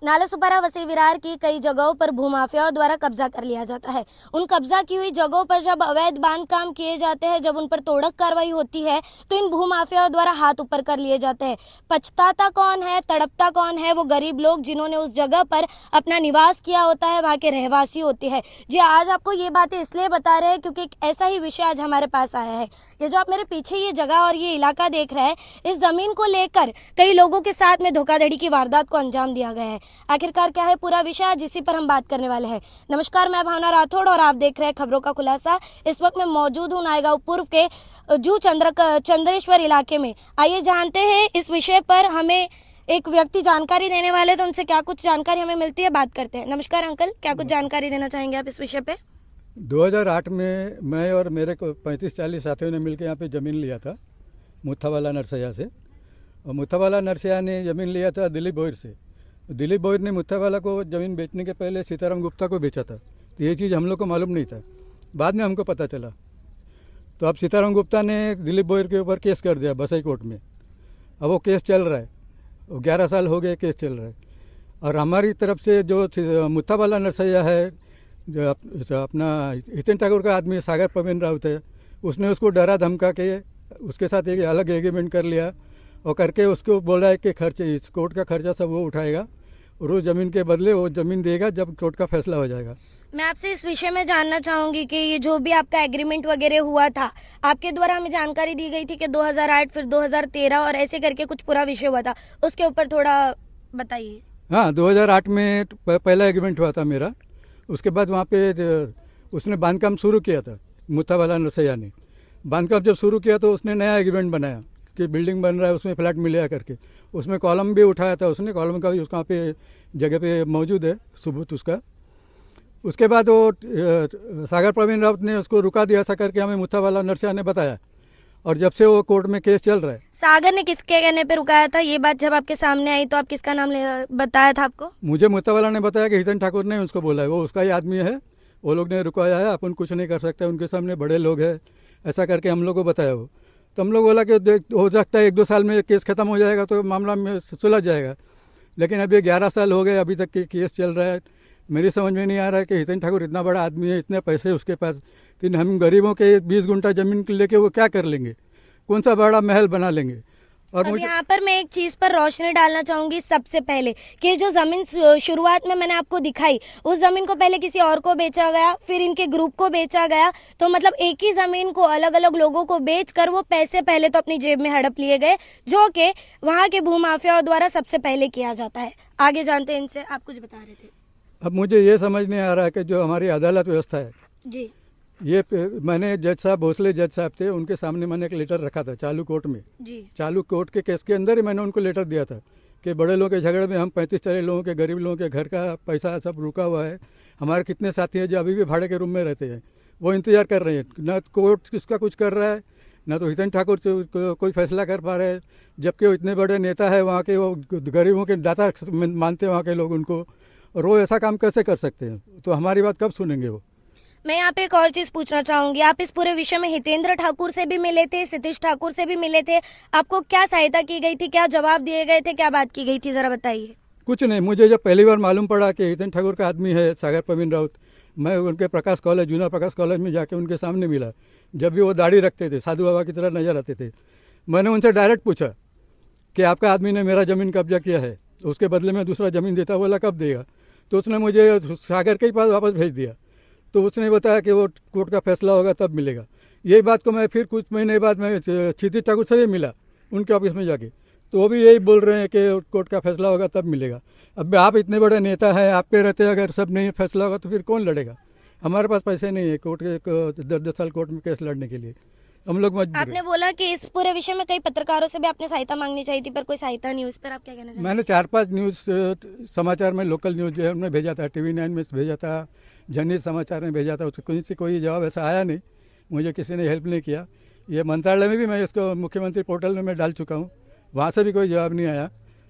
नालासोपारा वसई विरार की कई जगहों पर भूमाफियाओं द्वारा कब्जा कर लिया जाता है। उन कब्जा की हुई जगहों पर जब अवैध बांध काम किए जाते हैं, जब उन पर तोड़क कार्रवाई होती है, तो इन भूमाफियाओं द्वारा हाथ ऊपर कर लिए जाते हैं। पछताता कौन है, तड़पता कौन है? वो गरीब लोग जिन्होंने उस जगह पर अपना निवास किया होता है, वहाँ के रहवासी होते हैं। जी, आज आपको ये बातें इसलिए बता रहे हैं क्योंकि एक ऐसा ही विषय आज हमारे पास आया है। ये जो आप मेरे पीछे ये जगह और ये इलाका देख रहे हैं, इस जमीन को लेकर कई लोगों के साथ में धोखाधड़ी की वारदात को अंजाम दिया गया है। आखिरकार क्या है पूरा विषय, आज इसी पर हम बात करने वाले हैं। नमस्कार, मैं भावना राठौड़ और आप देख रहे हैं खबरों का खुलासा। इस वक्त मैं मौजूद हूँ नायगांव पूर्व के जू चंद्रेश्वर इलाके में। आइए जानते हैं इस विषय पर हमें एक व्यक्ति जानकारी देने वाले, तो उनसे क्या कुछ जानकारी हमें मिलती है, बात करते हैं। नमस्कार अंकल, क्या कुछ जानकारी देना चाहेंगे आप इस विषय पे? 2008 में मैं और मेरे को 35-40 साथियों ने मिलकर यहाँ पे ज़मीन लिया था मुथ्थावाला नरसैया से। और मुथ्थावाला नरसैया ने ज़मीन लिया था दिलीप बोयर से। दिलीप बोयर ने मुथ्थावाला को ज़मीन बेचने के पहले सीताराम गुप्ता को बेचा था। तो ये चीज़ हम लोग को मालूम नहीं था, बाद में हमको पता चला। तो अब सीताराम गुप्ता ने दिलीप बोयर के ऊपर केस कर दिया वसई कोर्ट में। अब वो केस चल रहा है, 11 साल हो गए केस चल रहा है। और हमारी तरफ से जो मुथ्थावाला नरसैया है, जो अपना हितेन ठाकुर का आदमी सागर प्रवीण राउत है, उसने उसको डरा धमका के उसके साथ एक अलग एग्रीमेंट कर लिया और करके उसको बोला है कि खर्चे, इस कोर्ट का खर्चा सब वो उठाएगा और उस ज़मीन के बदले वो ज़मीन देगा जब कोर्ट का फैसला हो जाएगा। मैं आपसे इस विषय में जानना चाहूंगी कि ये जो भी आपका एग्रीमेंट वगैरह हुआ था, आपके द्वारा हमें जानकारी दी गई थी कि 2008 फिर 2013 और ऐसे करके कुछ पूरा विषय हुआ था, उसके ऊपर थोड़ा बताइए। हाँ, 2008 में पहला एग्रीमेंट हुआ था मेरा। उसके बाद वहाँ पे उसने बांधकाम शुरू किया था, मुथ्थावाला नरसैया ने बांधकाम जब शुरू किया तो उसने नया एग्रीमेंट बनाया कि बिल्डिंग बन रहा है, उसमें फ्लैट मिलेगा करके। उसमें कॉलम भी उठाया था उसने, कॉलम का भी उसका पे जगह पे मौजूद है सबूत उसका। उसके बाद वो सागर प्रवीण राउत ने उसको रुका दिया, ऐसा करके हमें मुथ्थावाला नरसैया ने बताया। और जब से वो कोर्ट में केस चल रहा है। सागर ने किसके कहने पे रुकाया था? ये बात जब आपके सामने आई तो आप किसका नाम बताया था आपको? मुझे मुथ्थावाला ने बताया कि हितेन ठाकुर ने उसको बोला है, वो उसका ही आदमी है, वो लोग ने रुकाया है, अपन कुछ नहीं कर सकते, उनके सामने बड़े लोग हैं, ऐसा करके हम लोग को बताया वो। तो हम लोग बोला कि हो सकता है 1-2 साल में केस खत्म हो जाएगा तो मामला में सुलझ जाएगा। लेकिन अभी 11 साल हो गए, अभी तक केस चल रहा है। मेरी समझ में नहीं आ रहा है कि हितेन ठाकुर इतना बड़ा आदमी है, इतने पैसे उसके पास, लेकिन हम गरीबों के 20 गुंठा ज़मीन लेके वो क्या कर लेंगे, कौन सा बड़ा महल बना लेंगे। और अब यहाँ पर मैं एक चीज पर रोशनी डालना चाहूंगी सबसे पहले कि जो जमीन शुरुआत में मैंने आपको दिखाई, उस जमीन को पहले किसी और को बेचा गया, फिर इनके ग्रुप को बेचा गया। तो मतलब एक ही जमीन को अलग अलग लोगों को बेचकर वो पैसे पहले तो अपनी जेब में हड़प लिए गए, जो कि वहाँ के भूमाफियाओं द्वारा सबसे पहले किया जाता है। आगे जानते हैं इनसे, आप कुछ बता रहे थे। अब मुझे ये समझ नहीं आ रहा है कि जो हमारी अदालत व्यवस्था है जी, ये मैंने जज साहब भोसले जज साहब थे, उनके सामने मैंने एक लेटर रखा था चालू कोर्ट में। जी, चालू कोर्ट के केस के अंदर ही मैंने उनको लेटर दिया था कि बड़े लोगों के झगड़े में हम 35-40 लोगों के, गरीब लोगों के घर का पैसा सब रुका हुआ है। हमारे कितने साथी हैं जो अभी भी भाड़े के रूम में रहते हैं, वो इंतजार कर रहे हैं। न कोर्ट किसका कुछ कर रहा है, न तो हितेन ठाकुर से कोई फैसला कर पा रहे हैं, जबकि वो इतने बड़े नेता है वहाँ के, वो गरीबों के दाता मानते हैं वहाँ के लोग उनको, और वो ऐसा काम कैसे कर सकते हैं? तो हमारी बात कब सुनेंगे वो? मैं यहाँ पे एक और चीज पूछना चाहूंगी। आप इस पूरे विषय में हितेंद्र ठाकुर से भी मिले थे, सतीश ठाकुर से भी मिले थे, आपको क्या सहायता की गई थी, क्या जवाब दिए गए थे, क्या बात की गई थी, जरा बताइए। कुछ नहीं, मुझे जब पहली बार मालूम पड़ा कि हितेन ठाकुर का आदमी है सागर प्रवीण राउत, मैं उनके प्रकाश कॉलेज, जूनियर प्रकाश कॉलेज में जाके उनके सामने मिला। जब भी वो दाढ़ी रखते थे, साधु बाबा की तरह नजर आते थे। मैंने उनसे डायरेक्ट पूछा कि आपका आदमी ने मेरा ज़मीन कब्जा किया है, उसके बदले में दूसरा ज़मीन देता, बोला कब देगा? तो उसने मुझे सागर के ही पास वापस भेज दिया। तो उसने बताया कि वो कोर्ट का फैसला होगा तब मिलेगा। यही बात को मैं फिर कुछ महीने बाद मैं क्षितिज ठाकुर से भी मिला उनके ऑफिस में जाके, तो वो भी यही बोल रहे हैं कि कोर्ट का फैसला होगा तब मिलेगा। अब आप इतने बड़े नेता हैं, आपके रहते अगर सब नहीं फैसला होगा तो फिर कौन लड़ेगा? हमारे पास पैसे नहीं है कोर्ट के 10-10 साल कोर्ट में केस लड़ने के लिए, हम लोग मजबूर हैं। आपने बोला कि इस पूरे विषय में कई पत्रकारों से भी आपने सहायता मांगनी चाहिए थी, पर कोई सहायता नहीं हुई, इस पर आप क्या कहना चाहेंगे? मैंने 4-5 न्यूज़ समाचार में, लोकल न्यूज़ जो है उनमें भेजा था, TV9 में भेजा था, जनहित समाचार में भेजा था, उसको कहीं से कोई जवाब ऐसा आया नहीं, मुझे किसी ने हेल्प नहीं किया। ये मंत्रालय में भी मैं इसको मुख्यमंत्री पोर्टल में मैं डाल चुका हूँ, वहाँ से भी कोई जवाब नहीं आया।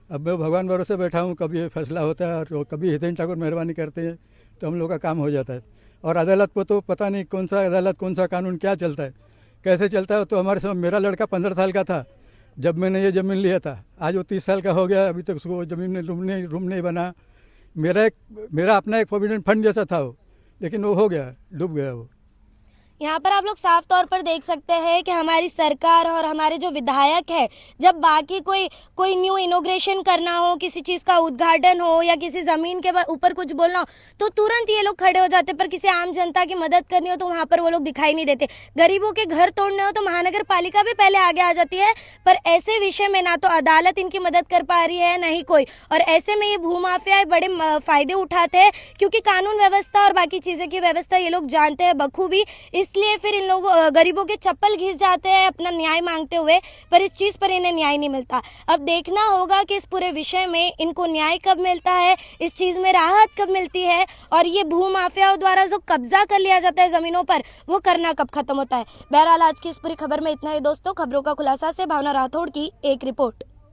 अब मैं भगवान भरोसे बैठा हूँ, कभी ये फैसला होता है और कभी हितेन ठाकुर मेहरबानी करते हैं तो हम लोग का काम हो जाता है। और अदालत को तो पता नहीं कौन सा अदालत, कौन सा कानून क्या चलता है, कैसे चलता है। तो हमारे साथ मेरा लड़का 15 साल का था जब मैंने ये ज़मीन लिया था, आज वो 30 साल का हो गया, अभी तक उसको ज़मीन में रूम नहीं बना, मेरा अपना एक प्रोविडेंट फंड जैसा था वो, लेकिन वो हो गया, डूब गया वो। यहाँ पर आप लोग साफ तौर पर देख सकते हैं कि हमारी सरकार और हमारे जो विधायक है, जब बाकी कोई न्यू इनोग्रेशन करना हो, किसी चीज का उद्घाटन हो या किसी जमीन के ऊपर कुछ बोलना हो, तो तुरंत ये लोग खड़े हो जाते। पर किसी आम जनता की मदद करनी हो तो वहां पर वो लोग दिखाई नहीं देते। गरीबों के घर तोड़ने हो तो महानगर पालिका भी पहले आगे आ जाती है, पर ऐसे विषय में ना तो अदालत इनकी मदद कर पा रही है, ना ही कोई। और ऐसे में ये भूमाफिया बड़े फायदे उठाते हैं, क्योंकि कानून व्यवस्था और बाकी चीजें की व्यवस्था ये लोग जानते हैं बखूबी। इसलिए फिर इन लोगों गरीबों के चप्पल घिस जाते हैं अपना न्याय मांगते हुए, पर इस चीज पर इन्हें न्याय नहीं मिलता। अब देखना होगा कि इस पूरे विषय में इनको न्याय कब मिलता है, इस चीज में राहत कब मिलती है, और ये भूमाफियाओं द्वारा जो कब्जा कर लिया जाता है जमीनों पर, वो करना कब खत्म होता है। बहरहाल आज की इस पूरी खबर में इतना ही दोस्तों। खबरों का खुलासा से भावना राठौड़ की एक रिपोर्ट।